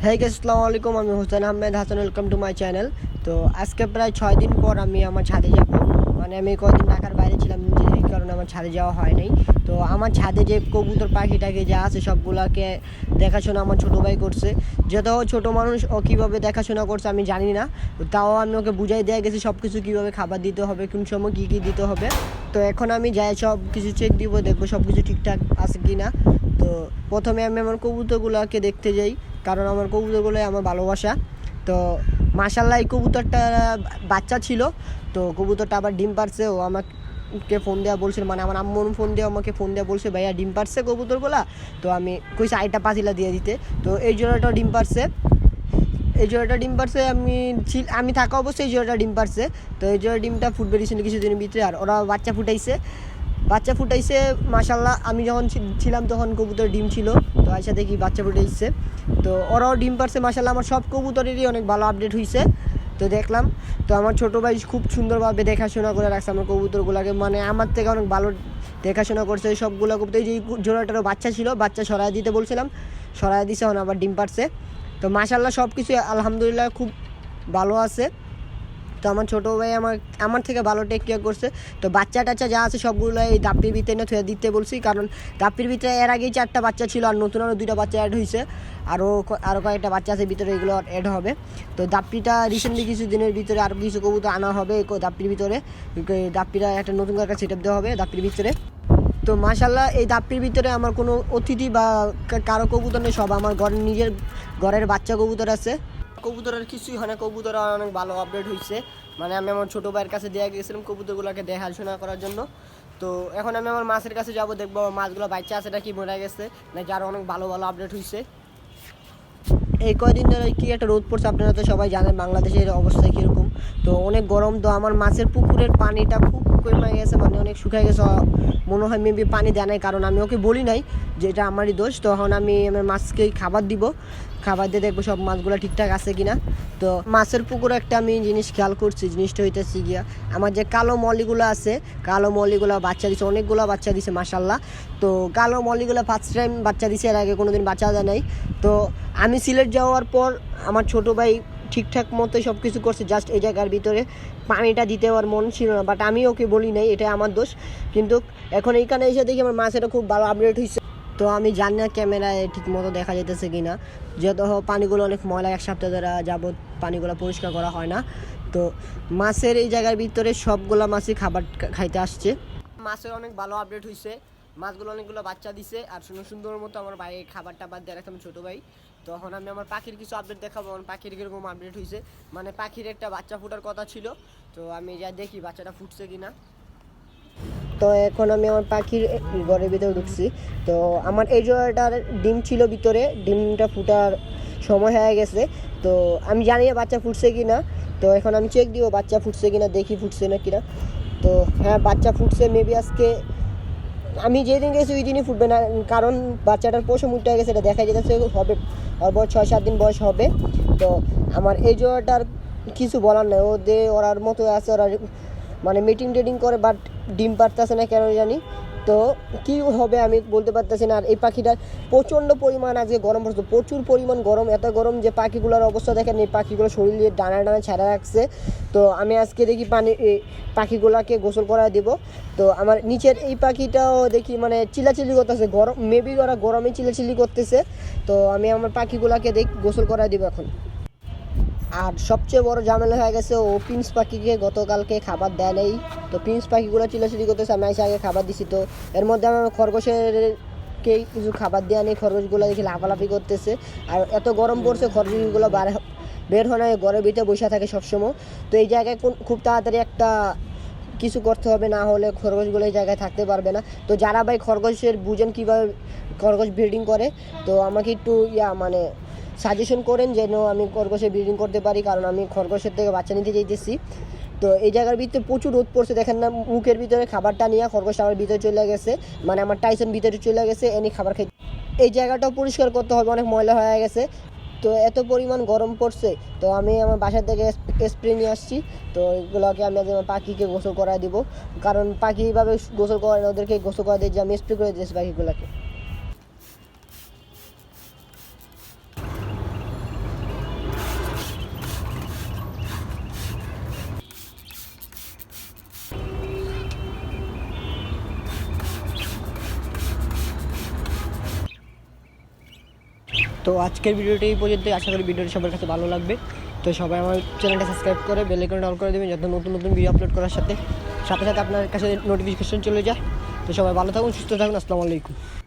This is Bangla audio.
হ্যাঁ গাইস, আসসালামু আলাইকুম। আমি Hossain Ahmed Hasan, welcome to my channel. তো আজকে প্রায় 6 দিন পর আমি আমার ছাদে যাব। মানে আমি কয়েকদিন ঢাকার বাইরে ছিলাম, যে এই কারণে আমার ছাদে যাওয়া হয় নাই। তো আমার ছাদে যে কবুতর পাখিটাকে যা আছে সবগুলাকে দেখাশোনা আমার ছোটো ভাই করছে। যত ছোটো মানুষ ও কীভাবে দেখাশোনা করছে আমি জানি না, তাও আমি ওকে বুঝাই দেওয়া গেছে সব কিছু কীভাবে খাবার দিতে হবে, কোন সময় কী কী দিতে হবে। তো এখন আমি যাই সব কিছু চেক দিব, দেখবো সব কিছু ঠিকঠাক আছে কি না। তো প্রথমে আমি আমার কবুতরগুলোকে দেখতে যাই, কারণ আমার কবুতরগুলোই আমার ভালোবাসা। তো মাশাল্লাহ এই কবুতরটা বাচ্চা ছিল, তো কবুতরটা আবার ডিম পারছে। ও আমাকে ফোন দেওয়া বলছিল, মানে আমার আম্মু ফোন দিয়ে আমাকে ফোন দেওয়া বলছে, ভাইয়া ডিম পারছে কবুতরগুলা। তো আমি কইছি আইটা পাতিলা দিয়ে দিতে। তো এই জোড়াটাও ডিম পারছে, এই জোড়াটা ডিম পারছে। আমি থাকা অবশ্যই এই জোড়াটা ডিম পারছে। তো এই জোড়া ডিমটা ফুটবে রিসেন্টলি কিছুদিনের ভিতরে, আর ওরা বাচ্চা ফুটাইছে মাশাল্লাহ। আমি যখন ছিলাম তখন কবুতর ডিম ছিল, তো আইসা দেখি বাচ্চা ফুটাইছে। তো ওরাও ডিম পারছে মাশাল্লাহ। আমার সব কবুতরেরই অনেক ভালো আপডেট হয়েছে, তো দেখলাম। তো আমার ছোটো ভাই খুব সুন্দরভাবে দেখাশোনা করে রাখছে আমার কবুতরগুলোকে, মানে আমার থেকে অনেক ভালো দেখাশোনা করছে সবগুলো কবুতর। এই যে জোড়াটারও বাচ্চা ছিল, বাচ্চা সরাই দিতে বলছিলাম, সরাই দিছে, এখন আবার ডিম পারছে। তো মাশাল্লাহ সব কিছু আলহামদুলিল্লাহ খুব ভালো আছে। তো আমার ছোটো ভাই আমার থেকে ভালো টেক কেয়ার করছে। তো বাচ্চা টাচ্চা যা আছে সবগুলো এই দাপ্পির ভিতরে না থুয়ে দিতে বলছি, কারণ দাপ্পির ভিতরে এর আগেই 4টা বাচ্চা ছিল, আর নতুন আরও 2টা বাচ্চা অ্যাড হয়েছে। আরও কয়েকটা বাচ্চা আছে ভিতরে, এগুলো অ্যাড হবে। তো দাপ্পিটা রিসেন্টলি কিছু দিনের ভিতরে আরও কিছু কবুতর আনা হবে দাপ্পির ভিতরে। দাপ্পিটা একটা নতুন করে সেট আপ দেওয়া হবে দাপ্পির ভিতরে। তো মাশাল্লাহ এই দাপ্পির ভিতরে আমার কোনো অতিথি বা কারো কবুতর নেই, সব আমার নিজের ঘরের বাচ্চা কবুতর আছে। কবুতরের কিছুই হয় না, কবুতর অনেক ভালো আপডেট হয়েছে। মানে আমি আমার ছোটো ভাইয়ের কাছে দেওয়া গেছিলাম কবুতরগুলোকে দেখাশোনা করার জন্য। তো এখন আমি আমার মাছের কাছে যাব, দেখবো মাছগুলো বাচ্চা আছে নাকি মরে গেছে, নাকি আরও অনেক ভালো ভালো আপডেট হয়েছে। এই কয়দিন ধরে কি একটা রোদ পড়ছে, আপনারা তো সবাই জানেন বাংলাদেশের অবস্থা কীরকম। তো অনেক গরম। তো আমার মাছের পুকুরের পানিটা খুব কমে গেছে, মানে অনেক শুকিয়ে গেছে। মনে হয় মেবি পানি দেয় নাই, কারণ আমি ওকে বলি নাই যে এটা আমারই দোষ। তখন আমি আমার মাছকে খাবার দিব, খাবার দিয়ে দেখবো সব মাছগুলো ঠিকঠাক আছে কিনা। তো মাছের পুকুরে একটা আমি জিনিস খেয়াল করছি, জিনিসটা হইতেছি গিয়া আমার যে কালো মলিগুলো আছে, কালো মলিগুলো বাচ্চা দিছে, অনেকগুলো বাচ্চা দিছে মাশাল্লাহ। তো কালো মলিগুলো ফার্স্ট টাইম বাচ্চা দিছে, এর আগে কোনো দিন বাচ্চা দেয় নাই। তো আমি সিলেট যাওয়ার পর আমার ছোটো ভাই ঠিকঠাক মতোই সব কিছু করছে, জাস্ট এই জায়গার ভিতরে পানিটা দিতে আমার মন ছিল না, বাট আমি ওকে বলি নাই, এটা আমার দোষ। কিন্তু এখন এইখানে এসে দেখি আমার মাছ এটা খুব ভালো আপডেট হয়েছে। তো আমি জানি না ক্যামেরায় ঠিক মতো দেখা যেতেছে কি না, যত পানিগুলো অনেক ময়লা, 1 সপ্তাহ ধরে যাবত পানিগুলো পরিষ্কার করা হয় না। তো মাছের এই জায়গার ভিতরে সবগুলা মাছই খাবার খাইতে আসছে। মাছের অনেক ভালো আপডেট হয়েছে, মাছগুলো অনেকগুলো বাচ্চা দিছে, আর সুন্দর মতো আমার ভাই খাবার টাবার দিয়ে রাখতাম ছোটো ভাই। তখন আমি আমার পাখির কিছু আপডেট দেখাবো, আমার পাখির কীরকম আপডেট হয়েছে। মানে পাখির একটা বাচ্চা ফুটার কথা ছিল, তো আমি যা দেখি বাচ্চাটা ফুটছে কিনা। তো এখন আমি আমার পাখির ঘরের ভিতরে ঢুকছি। তো আমার এই জোড়াটার ডিম ছিল ভিতরে, ডিমটা ফুটার সময় হয়ে গেছে। তো আমি জানি না বাচ্চা ফুটছে কি না। তো এখন আমি চেক দিব বাচ্চা ফুটছে কিনা, দেখি ফুটছে না কিনা। তো হ্যাঁ, বাচ্চা ফুটছে। মেবি আজকে আমি যেদিন গেছি ওই দিনই ফুটবে না, কারণ বাচ্চাটার পশম উঠে গেছে, এটা দেখা যেতেছে হবে ওর বয়স 6-7 দিন বয়স হবে। তো আমার এই জোড়াটার কিছু বলার নেই, ওরার মতো আছে, ওরা মানে মিটিং করে, বাট ডিম পারতেছে না কেন জানি। তো কী হবে আমি বলতে পারতেছি না। আর এই পাখিটার প্রচণ্ড পরিমাণ আজকে গরম পড়ছে, প্রচুর পরিমাণ গরম, এত গরম যে পাখিগুলোর অবস্থা দেখেন, এই পাখিগুলো শরীরে ডানা ছাড়া রাখছে। তো আমি আজকে দেখি পাখিগুলোকে গোসল করা দিব। তো আমার নিচের এই পাখিটাও দেখি মানে চিলাচিলি করতেছে, গরম মেবি ওরা গরমে চিলাচিলি করতেছে। তো আমি আমার পাখিগুলোকে গোসল করা দিব এখন। আর সবচেয়ে বড় ঝামেলা হয়ে গেছে, ও প্রিন্স পাখিকে গতকালকে খাবার দেয় নেই। তো প্রিন্স পাখিগুলো চিলাচিলি করতেছে, আমি এসে আগে খাবার দিছি। তো এর মধ্যে আমার খরগোশেরকে কিছু খাবার দেওয়া নেই, খরগোশগুলো দেখি লাফালাফি করতেছে। আর এত গরম পড়ছে, খরগোশগুলো বের হয় না, ঘরের ভিতরে বসে থাকে সবসময়। তো এই জায়গায় খুব তাড়াতাড়ি একটা কিছু করতে হবে, না হলে খরগোশগুলো এই জায়গায় থাকতে পারবে না। তো যারা ভাই খরগোশের বুঝেন কীভাবে খরগোশ ব্রিডিং করে, তো আমাকে একটু মানে সাজেশন করেন যেন আমি খরগোশে ব্রিডিং করতে পারি, কারণ আমি খরগোশের থেকে বাচ্চা নিতে চাইতেছি। তো এই জায়গার ভিতরে প্রচুর রোদ পড়ছে, দেখেন না, মুখের ভিতরে খাবারটা নিয়ে খরগোশ আমার ভিতরে চলে গেছে, মানে আমার টাইসন ভিতরে চলে গেছে, এনে খাবার খাই। এই জায়গাটাও পরিষ্কার করতে হবে, অনেক ময়লা হয়ে গেছে। তো এত পরিমাণ গরম পড়ছে, তো আমি আমার বাসার থেকে স্প্রে নিয়ে আসছি। তো এগুলোকে আমি আমার পাখিকে গোসল করায় দিব, কারণ পাখি এইভাবে গোসল করে না, ওদেরকে গোসল করা দিয়ে যে আমি স্প্রে করে দিয়েছি পাখিগুলোকে। তো আজকের ভিডিওটি এই পর্যন্ত, আশা করি ভিডিওটি সবার কাছে ভালো লাগবে। তো সবাই আমার চ্যানেলটা সাবস্ক্রাইব করে বেল আইকনটা অন করে দেবেন, যাতে নতুন নতুন ভিডিও আপলোড করার সাথে সাথে আপনার কাছে নোটিফিকেশন চলে যায়। তো সবাই ভালো থাকুন, সুস্থ থাকুন, আসসালামু আলাইকুম।